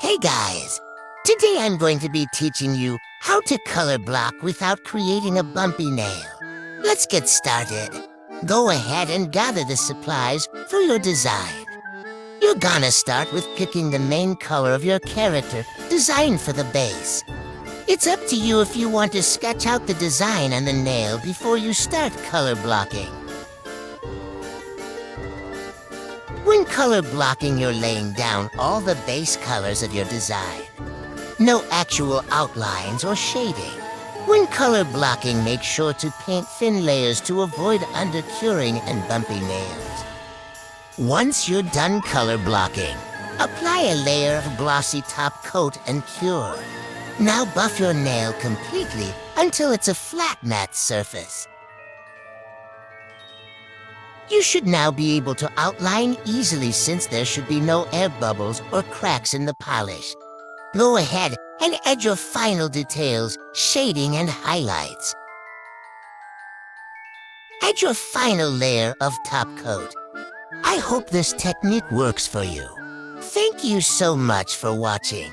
Hey guys! Today I'm going to be teaching you how to color block without creating a bumpy nail. Let's get started. Go ahead and gather the supplies for your design. You're gonna start with picking the main color of your character designed for the base. It's up to you if you want to sketch out the design on the nail before you start color blocking. When color blocking, you're laying down all the base colors of your design. No actual outlines or shading. When color blocking, make sure to paint thin layers to avoid undercuring and bumpy nails. Once you're done color blocking, apply a layer of glossy top coat and cure. Now buff your nail completely until it's a flat matte surface. You should now be able to outline easily since there should be no air bubbles or cracks in the polish. Go ahead and add your final details, shading and highlights. Add your final layer of top coat. I hope this technique works for you. Thank you so much for watching.